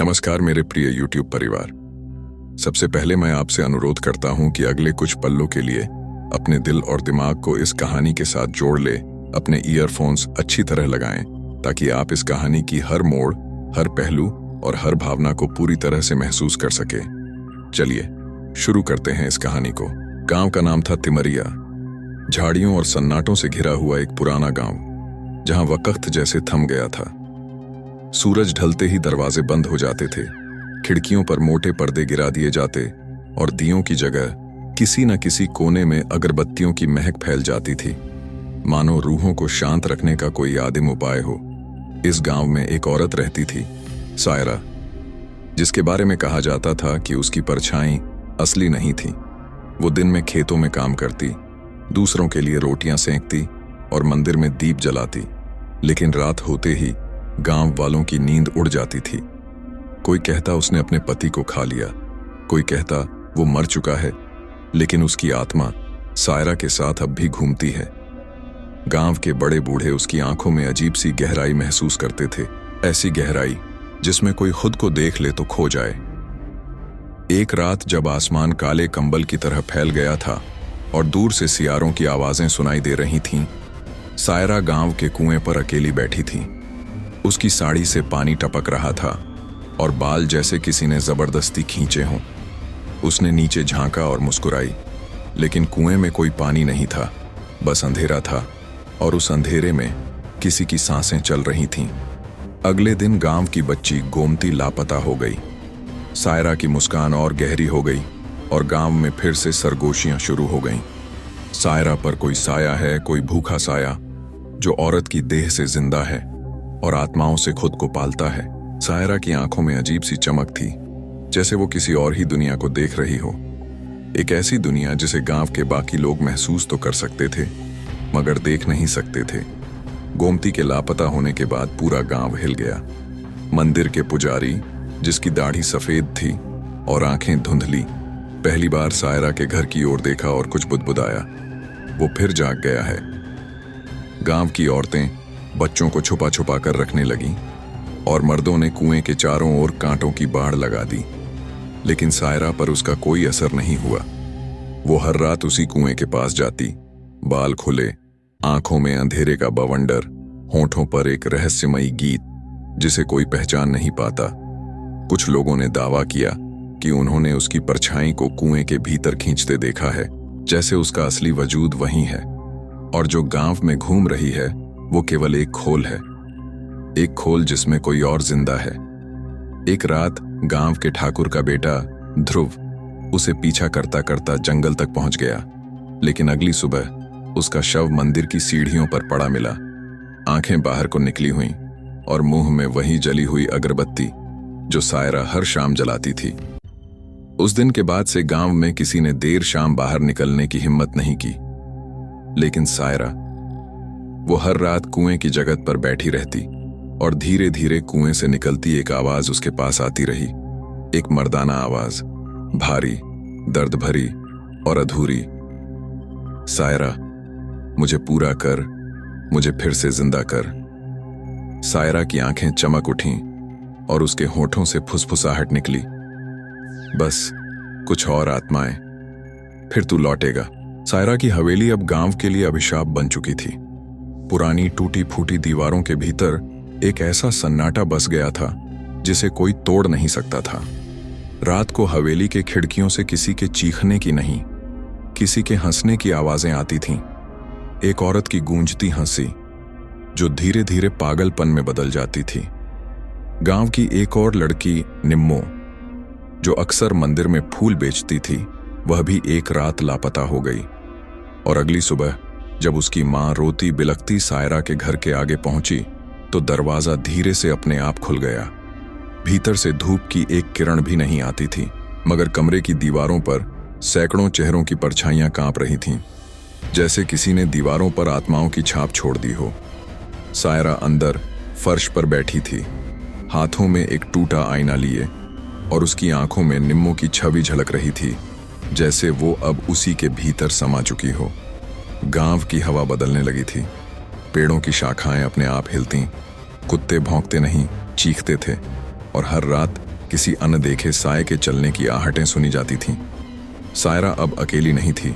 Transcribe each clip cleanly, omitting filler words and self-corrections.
नमस्कार मेरे प्रिय YouTube परिवार। सबसे पहले मैं आपसे अनुरोध करता हूं कि अगले कुछ पलों के लिए अपने दिल और दिमाग को इस कहानी के साथ जोड़ ले। अपने ईयरफोन्स अच्छी तरह लगाएं ताकि आप इस कहानी की हर मोड़, हर पहलू और हर भावना को पूरी तरह से महसूस कर सके। चलिए शुरू करते हैं इस कहानी को। गांव का नाम था तिमरिया। झाड़ियों और सन्नाटों से घिरा हुआ एक पुराना गांव जहां वक्त जैसे थम गया था। सूरज ढलते ही दरवाजे बंद हो जाते थे, खिड़कियों पर मोटे पर्दे गिरा दिए जाते और दियों की जगह किसी न किसी कोने में अगरबत्तियों की महक फैल जाती थी, मानो रूहों को शांत रखने का कोई आदिम उपाय हो। इस गांव में एक औरत रहती थी, सायरा, जिसके बारे में कहा जाता था कि उसकी परछाई असली नहीं थी। वो दिन में खेतों में काम करती, दूसरों के लिए रोटियां सेंकती और मंदिर में दीप जलाती, लेकिन रात होते ही गांव वालों की नींद उड़ जाती थी। कोई कहता उसने अपने पति को खा लिया, कोई कहता वो मर चुका है, लेकिन उसकी आत्मा सायरा के साथ अब भी घूमती है। गांव के बड़े बूढ़े उसकी आंखों में अजीब सी गहराई महसूस करते थे, ऐसी गहराई जिसमें कोई खुद को देख ले तो खो जाए। एक रात जब आसमान काले कंबल की तरह फैल गया था और दूर से सियारों की आवाजें सुनाई दे रही थीं, सायरा गांव के कुएं पर अकेली बैठी थी। उसकी साड़ी से पानी टपक रहा था और बाल जैसे किसी ने जबरदस्ती खींचे हों। उसने नीचे झांका और मुस्कुराई, लेकिन कुएं में कोई पानी नहीं था, बस अंधेरा था और उस अंधेरे में किसी की सांसें चल रही थीं। अगले दिन गांव की बच्ची गोमती लापता हो गई। सायरा की मुस्कान और गहरी हो गई और गांव में फिर से सरगोशियां शुरू हो गईं। सायरा पर कोई साया है, कोई भूखा साया जो औरत की देह से जिंदा है और आत्माओं से खुद को पालता है। सायरा की आंखों में अजीब सी चमक थी, जैसे वो किसी और ही दुनिया को देख रही हो। एक ऐसी दुनिया जिसे गांव के बाकी लोग महसूस तो कर सकते थे, मगर देख नहीं सकते थे। गोमती के लापता होने के बाद पूरा गांव हिल गया। मंदिर के पुजारी, जिसकी दाढ़ी सफेद थी और आंखें धुंधली, पहली बार सायरा के घर की ओर देखा और कुछ बुदबुदाया। वो फिर जाग गया है। गांव की औरतें बच्चों को छुपा छुपा कर रखने लगीं और मर्दों ने कुएं के चारों ओर कांटों की बाड़ लगा दी, लेकिन सायरा पर उसका कोई असर नहीं हुआ। वो हर रात उसी कुएं के पास जाती, बाल खुले, आंखों में अंधेरे का बवंडर, होंठों पर एक रहस्यमयी गीत जिसे कोई पहचान नहीं पाता। कुछ लोगों ने दावा किया कि उन्होंने उसकी परछाई को कुएं के भीतर खींचते देखा है, जैसे उसका असली वजूद वहीं है और जो गांव में घूम रही है वो केवल एक खोल है, एक खोल जिसमें कोई और जिंदा है। एक रात गांव के ठाकुर का बेटा ध्रुव उसे पीछा करता करता जंगल तक पहुंच गया, लेकिन अगली सुबह उसका शव मंदिर की सीढ़ियों पर पड़ा मिला। आंखें बाहर को निकली हुईं और मुंह में वही जली हुई अगरबत्ती जो सायरा हर शाम जलाती थी। उस दिन के बाद से गांव में किसी ने देर शाम बाहर निकलने की हिम्मत नहीं की, लेकिन सायरा, वो हर रात कुएं की जगत पर बैठी रहती और धीरे धीरे कुएं से निकलती एक आवाज उसके पास आती रही। एक मर्दाना आवाज, भारी, दर्द भरी और अधूरी। सायरा, मुझे पूरा कर, मुझे फिर से जिंदा कर। सायरा की आंखें चमक उठीं और उसके होठों से फुसफुसाहट निकली, बस कुछ और आत्माएं, फिर तू लौटेगा। सायरा की हवेली अब गांव के लिए अभिशाप बन चुकी थी। पुरानी टूटी फूटी दीवारों के भीतर एक ऐसा सन्नाटा बस गया था जिसे कोई तोड़ नहीं सकता था। रात को हवेली के खिड़कियों से किसी के चीखने की नहीं, किसी के हंसने की आवाजें आती थीं। एक औरत की गूंजती हंसी जो धीरे धीरे पागलपन में बदल जाती थी। गांव की एक और लड़की निम्मो, जो अक्सर मंदिर में फूल बेचती थी, वह भी एक रात लापता हो गई और अगली सुबह जब उसकी मां रोती बिलखती सायरा के घर के आगे पहुंची तो दरवाजा धीरे से अपने आप खुल गया। भीतर से धूप की एक किरण भी नहीं आती थी, मगर कमरे की दीवारों पर सैकड़ों चेहरों की परछाइयां कांप रही थीं, जैसे किसी ने दीवारों पर आत्माओं की छाप छोड़ दी हो। सायरा अंदर फर्श पर बैठी थी, हाथों में एक टूटा आईना लिए, और उसकी आंखों में निम्मो की छवि झलक रही थी, जैसे वो अब उसी के भीतर समा चुकी हो। गांव की हवा बदलने लगी थी, पेड़ों की शाखाएं अपने आप हिलती, कुत्ते भौंकते नहीं चीखते थे और हर रात किसी अनदेखे साए के चलने की आहटें सुनी जाती थीं। सायरा अब अकेली नहीं थी,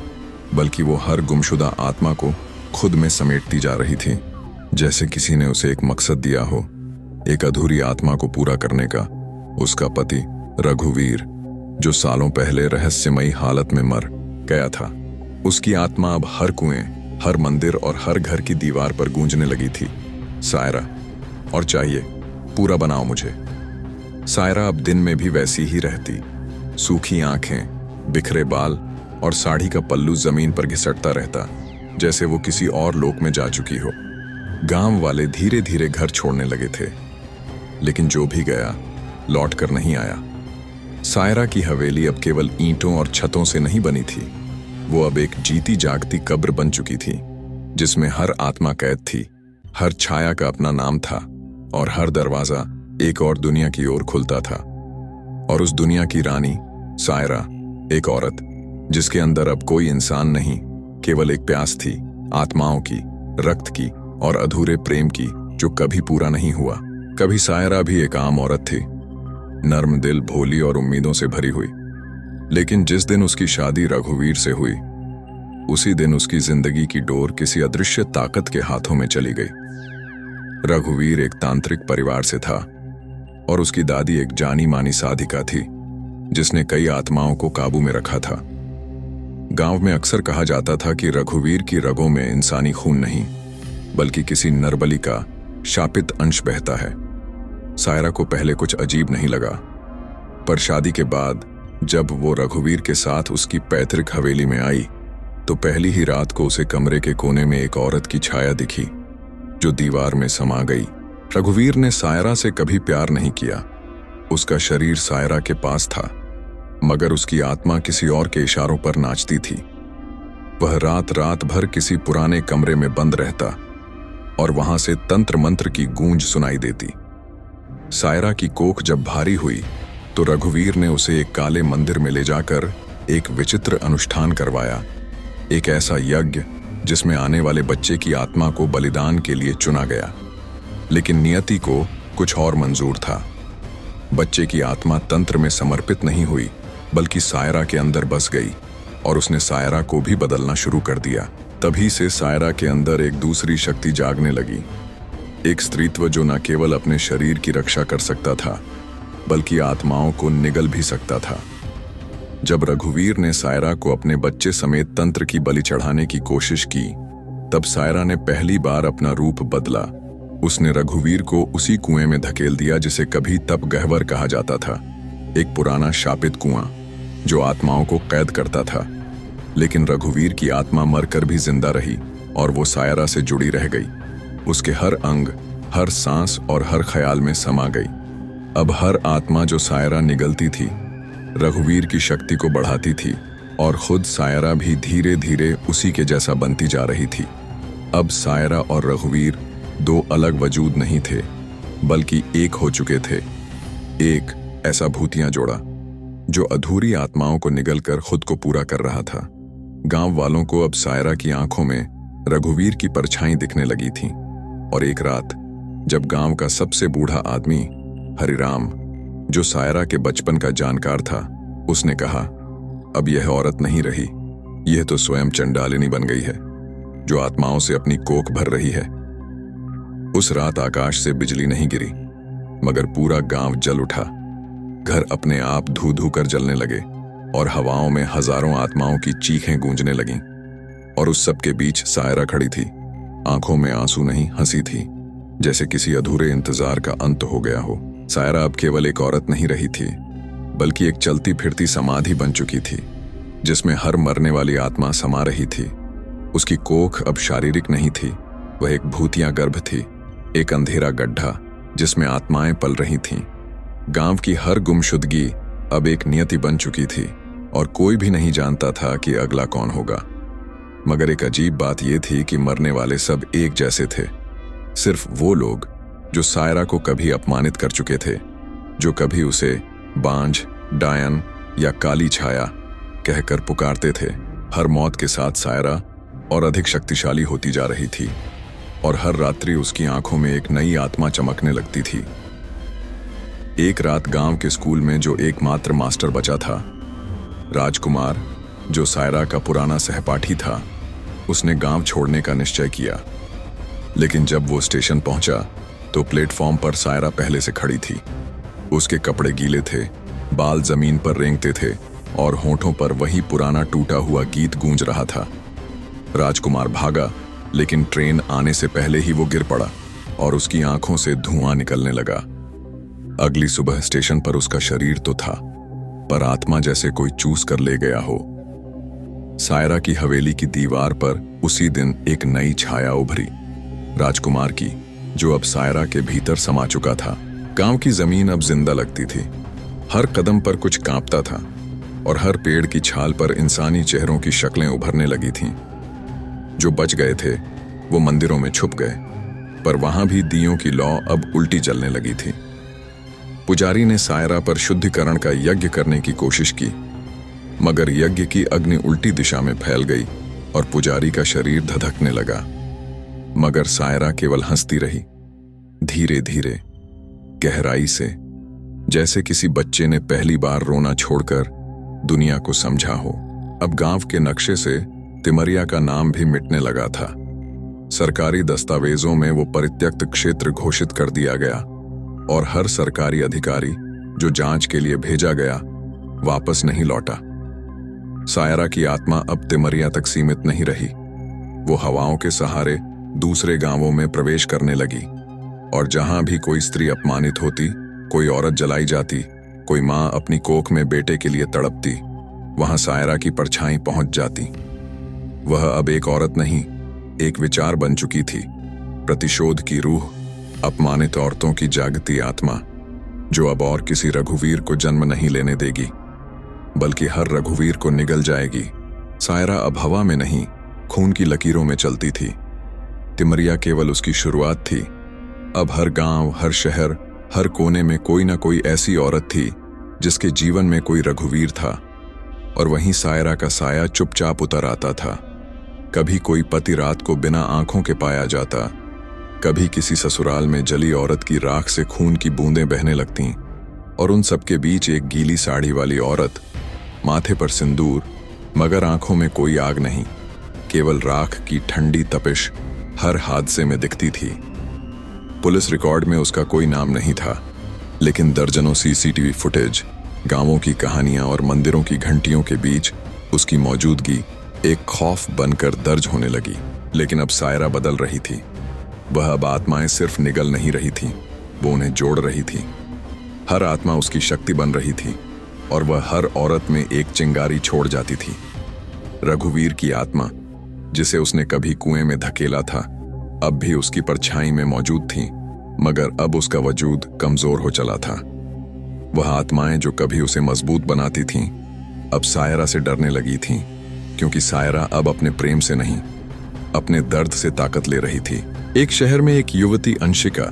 बल्कि वो हर गुमशुदा आत्मा को खुद में समेटती जा रही थी, जैसे किसी ने उसे एक मकसद दिया हो, एक अधूरी आत्मा को पूरा करने का। उसका पति रघुवीर, जो सालों पहले रहस्यमयी हालत में मर गया था, उसकी आत्मा अब हर कुएं, हर मंदिर और हर घर की दीवार पर गूंजने लगी थी। सायरा, और चाहिए, पूरा बनाओ मुझे। सायरा अब दिन में भी वैसी ही रहती, सूखी आंखें, बिखरे बाल और साड़ी का पल्लू जमीन पर घिसटता रहता, जैसे वो किसी और लोक में जा चुकी हो। गांव वाले धीरे धीरे घर छोड़ने लगे थे, लेकिन जो भी गया लौट कर नहीं आया। सायरा की हवेली अब केवल ईंटों और छतों से नहीं बनी थी, वो अब एक जीती जागती कब्र बन चुकी थी, जिसमें हर आत्मा कैद थी, हर छाया का अपना नाम था और हर दरवाजा एक और दुनिया की ओर खुलता था। और उस दुनिया की रानी सायरा, एक औरत जिसके अंदर अब कोई इंसान नहीं, केवल एक प्यास थी, आत्माओं की, रक्त की और अधूरे प्रेम की, जो कभी पूरा नहीं हुआ। कभी सायरा भी एक आम औरत थी, नर्म दिल, भोली और उम्मीदों से भरी हुई। लेकिन जिस दिन उसकी शादी रघुवीर से हुई, उसी दिन उसकी जिंदगी की डोर किसी अदृश्य ताकत के हाथों में चली गई। रघुवीर एक तांत्रिक परिवार से था और उसकी दादी एक जानी मानी साधिका थी, जिसने कई आत्माओं को काबू में रखा था। गांव में अक्सर कहा जाता था कि रघुवीर की रगों में इंसानी खून नहीं, बल्कि किसी नरबली का शापित अंश बहता है। सायरा को पहले कुछ अजीब नहीं लगा, पर शादी के बाद जब वो रघुवीर के साथ उसकी पैतृक हवेली में आई, तो पहली ही रात को उसे कमरे के कोने में एक औरत की छाया दिखी, जो दीवार में समा गई। रघुवीर ने सायरा से कभी प्यार नहीं किया, उसका शरीर सायरा के पास था, मगर उसकी आत्मा किसी और के इशारों पर नाचती थी। वह रात रात भर किसी पुराने कमरे में बंद रहता और वहां से तंत्र मंत्र की गूंज सुनाई देती। सायरा की कोख जब भारी हुई, तो रघुवीर ने उसे एक काले मंदिर में ले जाकर एक विचित्र अनुष्ठान करवाया, एक ऐसा यज्ञ जिसमें आने वाले बच्चे की आत्मा को बलिदान के लिए चुना गया। लेकिन नियति को कुछ और मंजूर था। बच्चे की आत्मा तंत्र में समर्पित नहीं हुई, बल्कि सायरा के अंदर बस गई और उसने सायरा को भी बदलना शुरू कर दिया। तभी से सायरा के अंदर एक दूसरी शक्ति जागने लगी, एक स्त्रीत्व जो न केवल अपने शरीर की रक्षा कर सकता था, बल्कि आत्माओं को निगल भी सकता था। जब रघुवीर ने सायरा को अपने बच्चे समेत तंत्र की बलि चढ़ाने की कोशिश की, तब सायरा ने पहली बार अपना रूप बदला। उसने रघुवीर को उसी कुएं में धकेल दिया जिसे कभी तप गहवर कहा जाता था, एक पुराना शापित कुआं जो आत्माओं को कैद करता था। लेकिन रघुवीर की आत्मा मरकर भी जिंदा रही और वो सायरा से जुड़ी रह गई। उसके हर अंग, हर सांस और हर ख्याल में समा गई। अब हर आत्मा जो सायरा निगलती थी, रघुवीर की शक्ति को बढ़ाती थी और खुद सायरा भी धीरे धीरे उसी के जैसा बनती जा रही थी। अब सायरा और रघुवीर दो अलग वजूद नहीं थे, बल्कि एक हो चुके थे। एक ऐसा भूतिया जोड़ा जो अधूरी आत्माओं को निगलकर खुद को पूरा कर रहा था। गांव वालों को अब सायरा की आंखों में रघुवीर की परछाई दिखने लगी थी। और एक रात जब गांव का सबसे बूढ़ा आदमी हरिराम, जो सायरा के बचपन का जानकार था, उसने कहा, अब यह औरत नहीं रही, यह तो स्वयं चंडालिनी बन गई है, जो आत्माओं से अपनी कोख भर रही है। उस रात आकाश से बिजली नहीं गिरी, मगर पूरा गांव जल उठा। घर अपने आप धू धू कर जलने लगे और हवाओं में हजारों आत्माओं की चीखें गूंजने लगीं। और उस सब के बीच सायरा खड़ी थी, आंखों में आंसू नहीं, हंसी थी, जैसे किसी अधूरे इंतजार का अंत हो गया हो। सायरा अब केवल एक औरत नहीं रही थी, बल्कि एक चलती फिरती समाधि बन चुकी थी, जिसमें हर मरने वाली आत्मा समा रही थी। उसकी कोख अब शारीरिक नहीं थी, वह एक भूतिया गर्भ थी, एक अंधेरा गड्ढा जिसमें आत्माएं पल रही थीं। गांव की हर गुमशुदगी अब एक नियति बन चुकी थी और कोई भी नहीं जानता था कि अगला कौन होगा। मगर एक अजीब बात यह थी कि मरने वाले सब एक जैसे थे। सिर्फ वो लोग जो सायरा को कभी अपमानित कर चुके थे, जो कभी उसे बांझ, डायन या काली छाया कहकर पुकारते थे। हर मौत के साथ सायरा और अधिक शक्तिशाली होती जा रही थी और हर रात्रि उसकी आंखों में एक नई आत्मा चमकने लगती थी। एक रात गांव के स्कूल में जो एकमात्र मास्टर बचा था, राजकुमार, जो सायरा का पुराना सहपाठी था, उसने गांव छोड़ने का निश्चय किया। लेकिन जब वो स्टेशन पहुंचा तो प्लेटफॉर्म पर सायरा पहले से खड़ी थी। उसके कपड़े गीले थे, बाल जमीन पर रेंगते थे और होठों पर वही पुराना टूटा हुआ गीत गूंज रहा था। राजकुमार भागा, लेकिन ट्रेन आने से पहले ही वो गिर पड़ा और उसकी आंखों से धुआं निकलने लगा। अगली सुबह स्टेशन पर उसका शरीर तो था, पर आत्मा जैसे कोई चूस कर ले गया हो। सायरा की हवेली की दीवार पर उसी दिन एक नई छाया उभरी, राजकुमार की, जो अब सायरा के भीतर समा चुका था। गांव की जमीन अब जिंदा लगती थी। हर कदम पर कुछ कांपता था और हर पेड़ की छाल पर इंसानी चेहरों की शक्लें उभरने लगी थीं। जो बच गए थे वो मंदिरों में छुप गए, पर वहां भी दियों की लौ अब उल्टी जलने लगी थी। पुजारी ने सायरा पर शुद्धिकरण का यज्ञ करने की कोशिश की, मगर यज्ञ की अग्नि उल्टी दिशा में फैल गई और पुजारी का शरीर धधकने लगा। मगर सायरा केवल हंसती रही, धीरे धीरे, गहराई से, जैसे किसी बच्चे ने पहली बार रोना छोड़कर दुनिया को समझा हो। अब गांव के नक्शे से तिमरिया का नाम भी मिटने लगा था। सरकारी दस्तावेजों में वो परित्यक्त क्षेत्र घोषित कर दिया गया और हर सरकारी अधिकारी जो जांच के लिए भेजा गया वापस नहीं लौटा। सायरा की आत्मा अब तिमरिया तक सीमित नहीं रही। वो हवाओं के सहारे दूसरे गांवों में प्रवेश करने लगी और जहां भी कोई स्त्री अपमानित होती, कोई औरत जलाई जाती, कोई मां अपनी कोख में बेटे के लिए तड़पती, वहां सायरा की परछाई पहुंच जाती। वह अब एक औरत नहीं, एक विचार बन चुकी थी, प्रतिशोध की रूह, अपमानित औरतों की जागती आत्मा, जो अब और किसी रघुवीर को जन्म नहीं लेने देगी, बल्कि हर रघुवीर को निगल जाएगी। सायरा अब हवा में नहीं, खून की लकीरों में चलती थी। तिमरिया केवल उसकी शुरुआत थी। अब हर गांव, हर शहर, हर कोने में कोई ना कोई ऐसी औरत थी जिसके जीवन में कोई रघुवीर था, और वहीं सायरा का साया चुपचाप उतर आता था। कभी कोई पति रात को बिना आंखों के पाया जाता, कभी किसी ससुराल में जली औरत की राख से खून की बूंदें बहने लगतीं, और उन सबके बीच एक गीली साड़ी वाली औरत, माथे पर सिंदूर, मगर आंखों में कोई आग नहीं, केवल राख की ठंडी तपिश हर हादसे में दिखती थी। पुलिस रिकॉर्ड में उसका कोई नाम नहीं था, लेकिन दर्जनों सीसीटीवी फुटेज, गांवों की कहानियां और मंदिरों की घंटियों के बीच उसकी मौजूदगी एक खौफ बनकर दर्ज होने लगी। लेकिन अब सायरा बदल रही थी। वह अब आत्माएं सिर्फ निगल नहीं रही थीं, वो उन्हें जोड़ रही थी। हर आत्मा उसकी शक्ति बन रही थी और वह हर औरत में एक चिंगारी छोड़ जाती थी। रघुवीर की आत्मा, जिसे उसने कभी कुएं में धकेला था, अब भी उसकी परछाई में मौजूद थी, मगर अब उसका वजूद कमजोर हो चला था। वह आत्माएं जो कभी उसे मजबूत बनाती थीं, अब सायरा से डरने लगी थीं, क्योंकि सायरा अब अपने प्रेम से नहीं, अपने दर्द से ताकत ले रही थी। एक शहर में एक युवती अंशिका,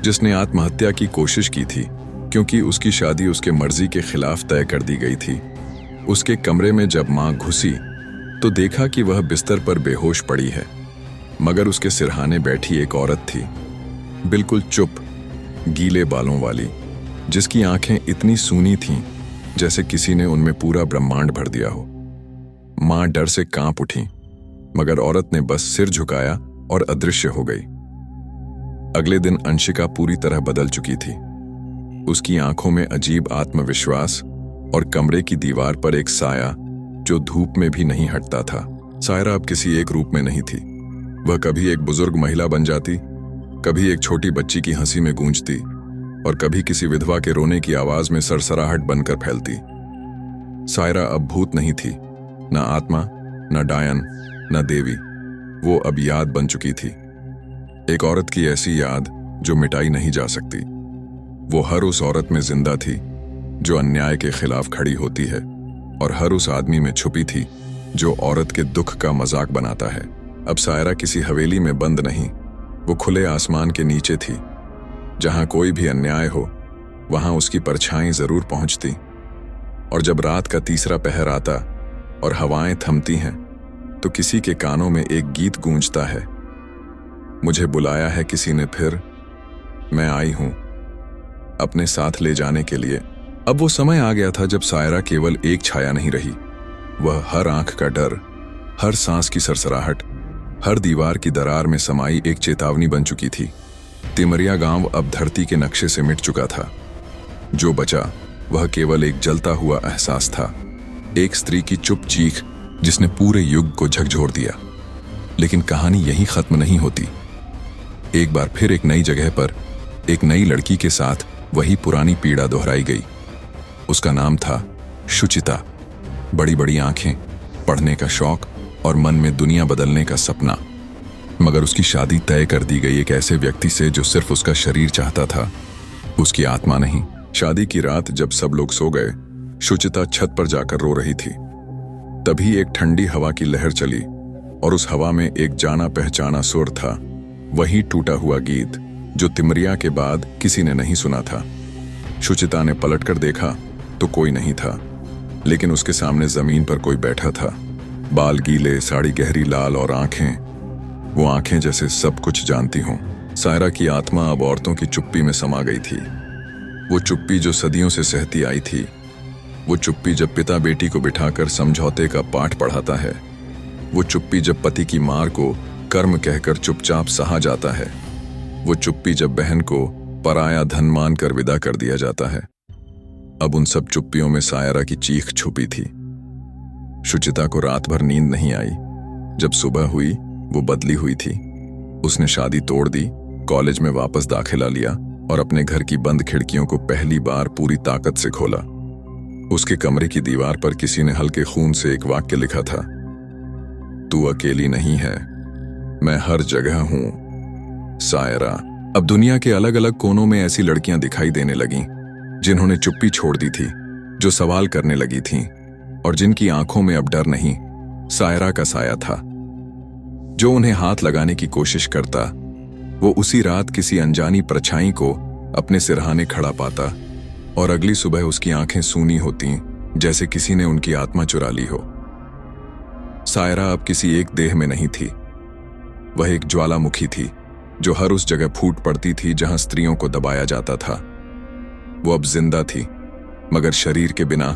जिसने आत्महत्या की कोशिश की थी क्योंकि उसकी शादी उसके मर्जी के खिलाफ तय कर दी गई थी। उसके कमरे में जब मां घुसी तो देखा कि वह बिस्तर पर बेहोश पड़ी है, मगर उसके सिरहाने बैठी एक औरत थी, बिल्कुल चुप, गीले बालों वाली, जिसकी आंखें इतनी सूनी थीं जैसे किसी ने उनमें पूरा ब्रह्मांड भर दिया हो। मां डर से कांप उठी, मगर औरत ने बस सिर झुकाया और अदृश्य हो गई। अगले दिन अंशिका पूरी तरह बदल चुकी थी। उसकी आंखों में अजीब आत्मविश्वास और कमरे की दीवार पर एक साया जो धूप में भी नहीं हटता था। सायरा अब किसी एक रूप में नहीं थी। वह कभी एक बुजुर्ग महिला बन जाती, कभी एक छोटी बच्ची की हंसी में गूंजती, और कभी किसी विधवा के रोने की आवाज में सरसराहट बनकर फैलती। सायरा अब भूत नहीं थी, न आत्मा, न डायन, न देवी। वो अब याद बन चुकी थी, एक औरत की ऐसी याद जो मिटाई नहीं जा सकती। वो हर उस औरत में जिंदा थी जो अन्याय के खिलाफ खड़ी होती है, और हर उस आदमी में छुपी थी जो औरत के दुख का मजाक बनाता है। अब सायरा किसी हवेली में बंद नहीं, वो खुले आसमान के नीचे थी। जहां कोई भी अन्याय हो, वहां उसकी परछाई जरूर पहुंचती। और जब रात का तीसरा पहर आता और हवाएं थमती हैं, तो किसी के कानों में एक गीत गूंजता है, मुझे बुलाया है किसी ने फिर, मैं आई हूं, अपने साथ ले जाने के लिए। अब वो समय आ गया था जब सायरा केवल एक छाया नहीं रही, वह हर आंख का डर, हर सांस की सरसराहट, हर दीवार की दरार में समाई एक चेतावनी बन चुकी थी। तिमरिया गांव अब धरती के नक्शे से मिट चुका था। जो बचा वह केवल एक जलता हुआ एहसास था, एक स्त्री की चुप चीख जिसने पूरे युग को झकझोर दिया। लेकिन कहानी यहीं खत्म नहीं होती। एक बार फिर एक नई जगह पर एक नई लड़की के साथ वही पुरानी पीड़ा दोहराई गई। उसका नाम था शुचिता। बड़ी बड़ी आंखें, पढ़ने का शौक और मन में दुनिया बदलने का सपना। मगर उसकी शादी तय कर दी गई एक ऐसे व्यक्ति से जो सिर्फ उसका शरीर चाहता था, उसकी आत्मा नहीं। शादी की रात जब सब लोग सो गए, शुचिता छत पर जाकर रो रही थी। तभी एक ठंडी हवा की लहर चली और उस हवा में एक जाना पहचाना सुर था, वही टूटा हुआ गीत जो तिमरिया के बाद किसी ने नहीं सुना था। शुचिता ने पलटकर देखा तो कोई नहीं था, लेकिन उसके सामने जमीन पर कोई बैठा था। बाल गीले, साड़ी गहरी लाल और आंखें, वो आंखें जैसे सब कुछ जानती हों। सायरा की आत्मा अब औरतों की चुप्पी में समा गई थी। वो चुप्पी जो सदियों से सहती आई थी, वो चुप्पी जब पिता बेटी को बिठाकर समझौते का पाठ पढ़ाता है, वो चुप्पी जब पति की मार को कर्म कहकर चुपचाप सहा जाता है, वो चुप्पी जब बहन को पराया धन मानकर विदा कर दिया जाता है। अब उन सब चुप्पियों में सायरा की चीख छुपी थी। शुचिता को रात भर नींद नहीं आई। जब सुबह हुई वो बदली हुई थी। उसने शादी तोड़ दी, कॉलेज में वापस दाखिला लिया और अपने घर की बंद खिड़कियों को पहली बार पूरी ताकत से खोला। उसके कमरे की दीवार पर किसी ने हल्के खून से एक वाक्य लिखा था, तू अकेली नहीं है, मैं हर जगह हूं सायरा। अब दुनिया के अलग अलग कोनों में ऐसी लड़कियां दिखाई देने लगीं, जिन्होंने चुप्पी छोड़ दी थी, जो सवाल करने लगी थीं और जिनकी आंखों में अब डर नहीं, सायरा का साया था। जो उन्हें हाथ लगाने की कोशिश करता, वो उसी रात किसी अनजानी परछाई को अपने सिरहाने खड़ा पाता और अगली सुबह उसकी आंखें सूनी होती, जैसे किसी ने उनकी आत्मा चुरा ली हो। सायरा अब किसी एक देह में नहीं थी। वह एक ज्वालामुखी थी जो हर उस जगह फूट पड़ती थी जहां स्त्रियों को दबाया जाता था। वो अब जिंदा थी, मगर शरीर के बिना,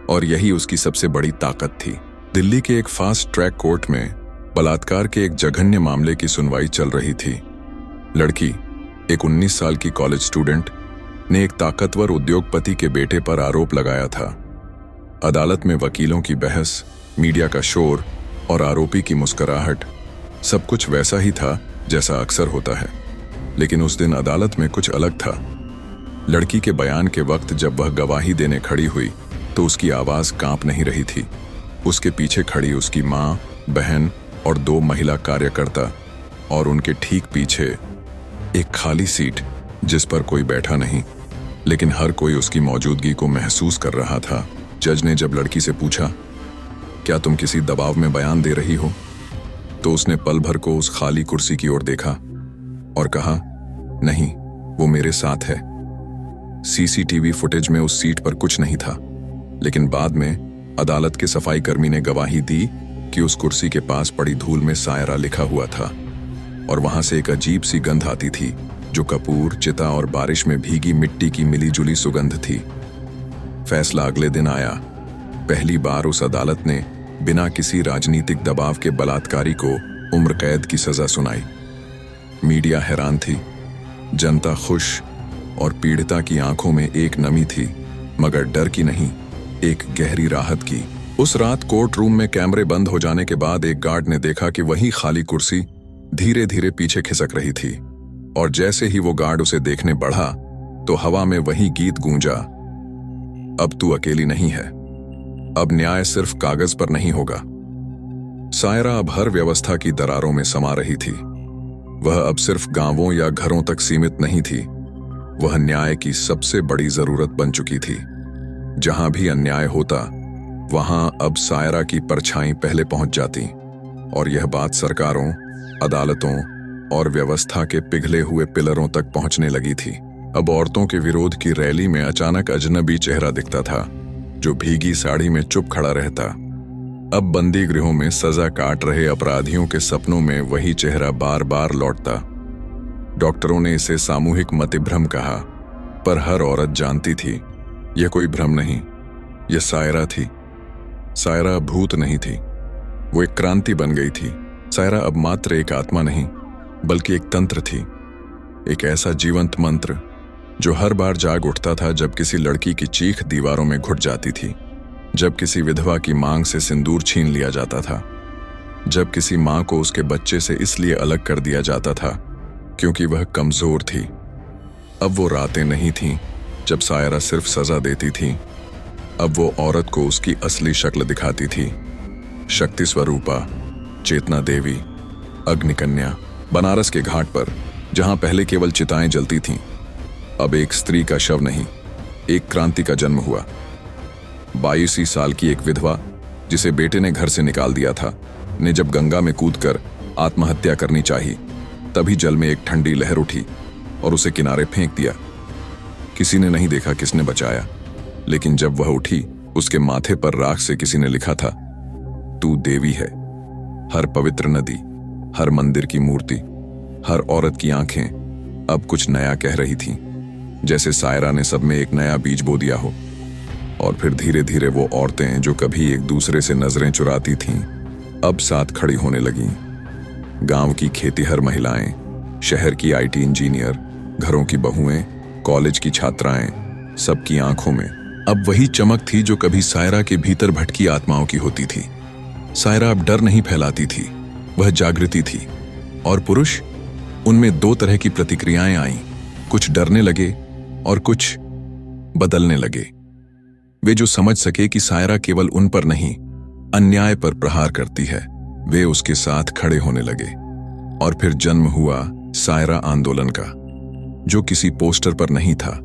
और यही उसकी सबसे बड़ी ताकत थी। दिल्ली के एक फास्ट ट्रैक कोर्ट में बलात्कार के एक जघन्य मामले की सुनवाई चल रही थी। लड़की, एक 19 साल की कॉलेज स्टूडेंट, ने एक ताकतवर उद्योगपति के बेटे पर आरोप लगाया था। अदालत में वकीलों की बहस, मीडिया का शोर और आरोपी की मुस्कुराहट, सब कुछ वैसा ही था जैसा अक्सर होता है। लेकिन उस दिन अदालत में कुछ अलग था। लड़की के बयान के वक्त जब वह गवाही देने खड़ी हुई तो उसकी आवाज कांप नहीं रही थी। उसके पीछे खड़ी उसकी माँ, बहन और 2 महिला कार्यकर्ता, और उनके ठीक पीछे एक खाली सीट जिस पर कोई बैठा नहीं, लेकिन हर कोई उसकी मौजूदगी को महसूस कर रहा था। जज ने जब लड़की से पूछा, क्या तुम किसी दबाव में बयान दे रही हो, तो उसने पल भर को उस खाली कुर्सी की ओर देखा और कहा, नहीं, वो मेरे साथ है। सीसीटीवी फुटेज में उस सीट पर कुछ नहीं था, लेकिन बाद में अदालत के सफाई कर्मी ने गवाही दी कि उस कुर्सी के पास पड़ी धूल में सायरा लिखा हुआ था, और वहां से एक अजीब सी गंध आती थी जो कपूर, चिता और बारिश में भीगी मिट्टी की मिलीजुली सुगंध थी। फैसला अगले दिन आया। पहली बार उस अदालत ने बिना किसी राजनीतिक दबाव के बलात्कारी को उम्र कैद की सजा सुनाई। मीडिया हैरान थी, जनता खुश, और पीड़िता की आंखों में एक नमी थी, मगर डर की नहीं, एक गहरी राहत की। उस रात कोर्ट रूम में कैमरे बंद हो जाने के बाद एक गार्ड ने देखा कि वही खाली कुर्सी धीरे धीरे पीछे खिसक रही थी, और जैसे ही वो गार्ड उसे देखने बढ़ा तो हवा में वही गीत गूंजा, अब तू अकेली नहीं है, अब न्याय सिर्फ कागज पर नहीं होगा। सायरा अब हर व्यवस्था की दरारों में समा रही थी। वह अब सिर्फ गांवों या घरों तक सीमित नहीं थी, वह न्याय की सबसे बड़ी जरूरत बन चुकी थी। जहां भी अन्याय होता, वहां अब सायरा की परछाई पहले पहुंच जाती, और यह बात सरकारों, अदालतों और व्यवस्था के पिघले हुए पिलरों तक पहुंचने लगी थी। अब औरतों के विरोध की रैली में अचानक अजनबी चेहरा दिखता था, जो भीगी साड़ी में चुप खड़ा रहता। अब बंदी गृहों में सजा काट रहे अपराधियों के सपनों में वही चेहरा बार बार लौटता। डॉक्टरों ने इसे सामूहिक मतिभ्रम कहा, पर हर औरत जानती थी यह कोई भ्रम नहीं, यह सायरा थी। सायरा भूत नहीं थी, वो एक क्रांति बन गई थी। सायरा अब मात्र एक आत्मा नहीं बल्कि एक तंत्र थी, एक ऐसा जीवंत मंत्र जो हर बार जाग उठता था जब किसी लड़की की चीख दीवारों में घुट जाती थी, जब किसी विधवा की मांग से सिंदूर छीन लिया जाता था, जब किसी मां को उसके बच्चे से इसलिए अलग कर दिया जाता था क्योंकि वह कमजोर थी। अब वो रातें नहीं थीं जब सायरा सिर्फ सजा देती थी, अब वो औरत को उसकी असली शक्ल दिखाती थी। शक्ति स्वरूपा, चेतना देवी, अग्निकन्या। बनारस के घाट पर जहां पहले केवल चिताएं जलती थीं, अब एक स्त्री का शव नहीं, एक क्रांति का जन्म हुआ। 22 साल की एक विधवा जिसे बेटे ने घर से निकाल दिया था, ने जब गंगा में कूदकर आत्महत्या करनी चाही, तभी जल में एक ठंडी लहर उठी और उसे किनारे फेंक दिया। किसी ने नहीं देखा किसने बचाया, लेकिन जब वह उठी, उसके माथे पर राख से किसी ने लिखा था, तू देवी है। हर पवित्र नदी, हर मंदिर की मूर्ति, हर औरत की आंखें अब कुछ नया कह रही थीं, जैसे सायरा ने सब में एक नया बीज बो दिया हो। और फिर धीरे धीरे वो औरतें जो कभी एक दूसरे से नजरें चुराती थीं, अब साथ खड़ी होने लगीं। गांव की खेतीहर महिलाएं, शहर की आईटी इंजीनियर, घरों की बहुएं, कॉलेज की छात्राएं, सबकी आंखों में अब वही चमक थी जो कभी सायरा के भीतर भटकी आत्माओं की होती थी। सायरा अब डर नहीं फैलाती थी, वह जागृति थी। और पुरुष, उनमें दो तरह की प्रतिक्रियाएं आईं, कुछ डरने लगे और कुछ बदलने लगे। वे जो समझ सके कि सायरा केवल उन पर नहीं, अन्याय पर प्रहार करती है, वे उसके साथ खड़े होने लगे। और फिर जन्म हुआ सायरा आंदोलन का, जो किसी पोस्टर पर नहीं था,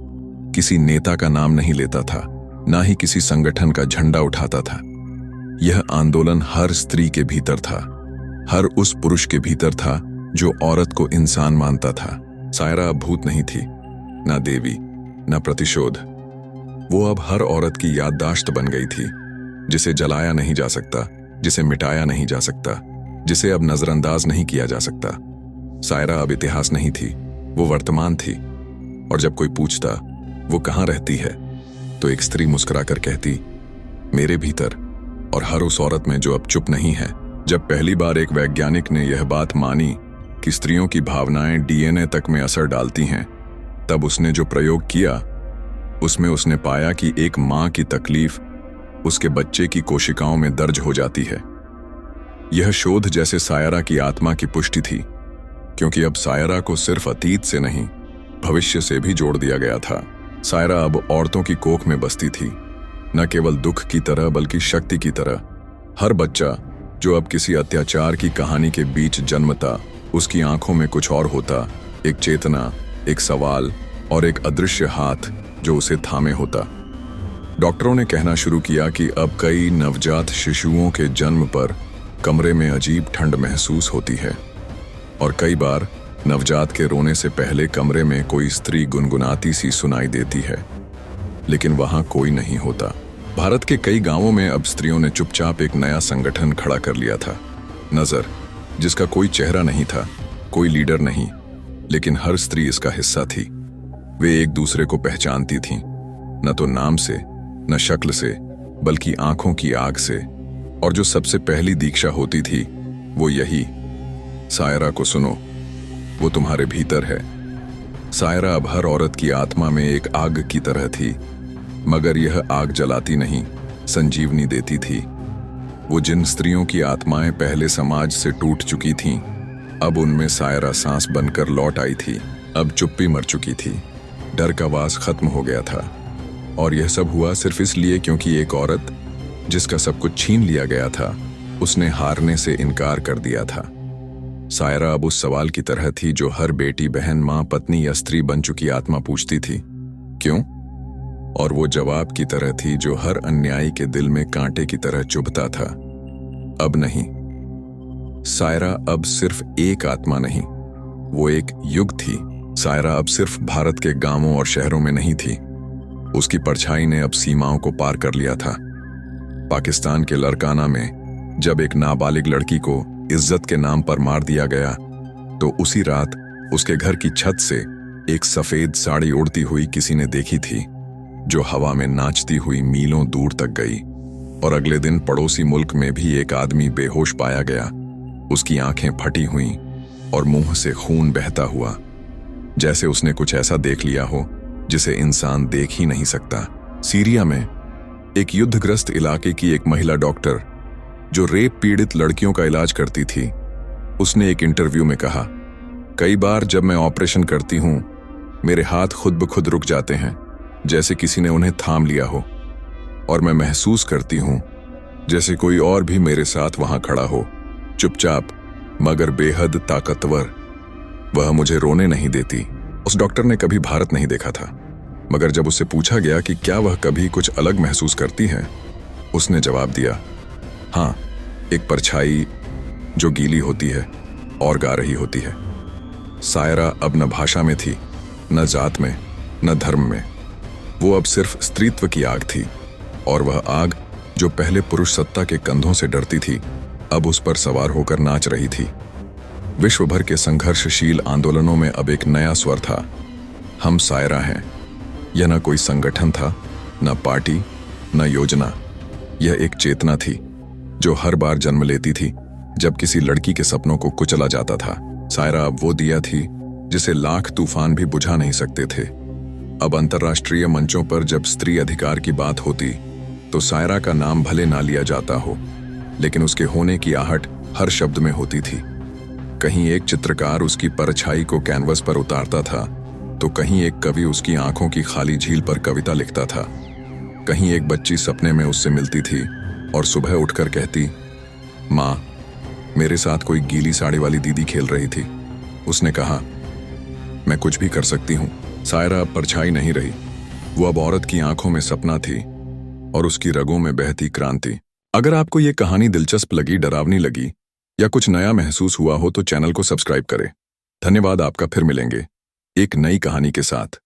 किसी नेता का नाम नहीं लेता था, ना ही किसी संगठन का झंडा उठाता था। यह आंदोलन हर स्त्री के भीतर था, हर उस पुरुष के भीतर था जो औरत को इंसान मानता था। सायरा अब भूत नहीं थी, ना देवी, ना प्रतिशोध। वो अब हर औरत की याददाश्त बन गई थी, जिसे जलाया नहीं जा सकता, जिसे मिटाया नहीं जा सकता, जिसे अब नजरअंदाज नहीं किया जा सकता। सायरा अब इतिहास नहीं थी, वो वर्तमान थी। और जब कोई पूछता वो कहाँ रहती है, तो एक स्त्री मुस्कुराकर कहती, मेरे भीतर। और हर उस औरत में जो अब चुप नहीं है। जब पहली बार एक वैज्ञानिक ने यह बात मानी कि स्त्रियों की भावनाएं डीएनए तक में असर डालती हैं, तब उसने जो प्रयोग किया, उसमें उसने पाया कि एक मां की तकलीफ उसके बच्चे की कोशिकाओं में दर्ज हो जाती है। यह शोध जैसे सायरा की आत्मा की पुष्टि थी, क्योंकि अब सायरा को सिर्फ अतीत से नहीं, भविष्य से भी जोड़ दिया गया था। सायरा अब औरतों की कोख में बसती थी, न केवल दुख की तरह बल्कि शक्ति की तरह। हर बच्चा जो अब किसी अत्याचार की कहानी के बीच जन्मता, उसकी आंखों में कुछ और होता, एक चेतना, एक सवाल और एक अदृश्य हाथ जो उसे थामे होता। डॉक्टरों ने कहना शुरू किया कि अब कई नवजात शिशुओं के जन्म पर कमरे में अजीब ठंड महसूस होती है, और कई बार नवजात के रोने से पहले कमरे में कोई स्त्री गुनगुनाती सी सुनाई देती है, लेकिन वहां कोई नहीं होता। भारत के कई गांवों में अब स्त्रियों ने चुपचाप एक नया संगठन खड़ा कर लिया था। नजर, जिसका कोई चेहरा नहीं था, कोई लीडर नहीं, लेकिन हर स्त्री इसका हिस्सा थी। वे एक दूसरे को पहचानती थीं, न तो नाम से, न शक्ल से, बल्कि आंखों की आग से। और जो सबसे पहली दीक्षा होती थी, वो यही, सायरा को सुनो, वो तुम्हारे भीतर है। सायरा अब हर औरत की आत्मा में एक आग की तरह थी, मगर यह आग जलाती नहीं, संजीवनी देती थी। वो जिन स्त्रियों की आत्माएं पहले समाज से टूट चुकी थीं, अब उनमें सायरा सांस बनकर लौट आई थी। अब चुप्पी मर चुकी थी, डर का वास खत्म हो गया था। और यह सब हुआ सिर्फ इसलिए क्योंकि एक औरत, जिसका सब कुछ छीन लिया गया था, उसने हारने से इनकार कर दिया था। सायरा अब उस सवाल की तरह थी जो हर बेटी, बहन, मां, पत्नी या स्त्री बन चुकी आत्मा पूछती थी, क्यों? और वो जवाब की तरह थी जो हर अन्यायी के दिल में कांटे की तरह चुभता था। अब नहीं। सायरा अब सिर्फ एक आत्मा नहीं, वो एक युग थी। सायरा अब सिर्फ भारत के गांवों और शहरों में नहीं थी, उसकी परछाई ने अब सीमाओं को पार कर लिया था। पाकिस्तान के लड़काना में जब एक नाबालिग लड़की को इज्जत के नाम पर मार दिया गया, तो उसी रात उसके घर की छत से एक सफेद साड़ी उड़ती हुई किसी ने देखी थी, जो हवा में नाचती हुई मीलों दूर तक गई। और अगले दिन पड़ोसी मुल्क में भी एक आदमी बेहोश पाया गया। उसकी आंखें फटी हुईं और मुंह से खून बहता हुआ, जैसे उसने कुछ ऐसा देख लिया हो जिसे इंसान देख ही नहीं सकता। सीरिया में एक युद्धग्रस्त इलाके की एक महिला डॉक्टर, जो रेप पीड़ित लड़कियों का इलाज करती थी, उसने एक इंटरव्यू में कहा, कई बार जब मैं ऑपरेशन करती हूं, मेरे हाथ खुद ब खुद रुक जाते हैं, जैसे किसी ने उन्हें थाम लिया हो, और मैं महसूस करती हूं जैसे कोई और भी मेरे साथ वहां खड़ा हो, चुपचाप मगर बेहद ताकतवर। वह मुझे रोने नहीं देती। उस डॉक्टर ने कभी भारत नहीं देखा था, मगर जब उससे पूछा गया कि क्या वह कभी कुछ अलग महसूस करती है, उसने जवाब दिया, हाँ, एक परछाई जो गीली होती है और गा रही होती है। सायरा अब न भाषा में थी, न जात में, न धर्म में। वो अब सिर्फ स्त्रीत्व की आग थी, और वह आग जो पहले पुरुष सत्ता के कंधों से डरती थी, अब उस पर सवार होकर नाच रही थी। विश्व भर के संघर्षशील आंदोलनों में अब एक नया स्वर था, हम सायरा हैं। यह न कोई संगठन था, न पार्टी, न योजना। यह एक चेतना थी जो हर बार जन्म लेती थी जब किसी लड़की के सपनों को कुचला जाता था। सायरा अब वो दिया थी जिसे लाख तूफान भी बुझा नहीं सकते थे। अब अंतर्राष्ट्रीय मंचों पर जब स्त्री अधिकार की बात होती, तो सायरा का नाम भले ना लिया जाता हो, लेकिन उसके होने की आहट हर शब्द में होती थी। कहीं एक चित्रकार उसकी परछाई को कैनवस पर उतारता था, तो कहीं एक कवि उसकी आंखों की खाली झील पर कविता लिखता था। कहीं एक बच्ची सपने में उससे मिलती थी और सुबह उठकर कहती, माँ, मेरे साथ कोई गीली साड़ी वाली दीदी खेल रही थी। उसने कहा, मैं कुछ भी कर सकती हूँ। सायरा अब परछाई नहीं रही, वो अब औरत की आंखों में सपना थी और उसकी रगों में बहती क्रांति। अगर आपको ये कहानी दिलचस्प लगी, डरावनी लगी, या कुछ नया महसूस हुआ हो, तो चैनल को सब्सक्राइब करें। धन्यवाद आपका। फिर मिलेंगे एक नई कहानी के साथ।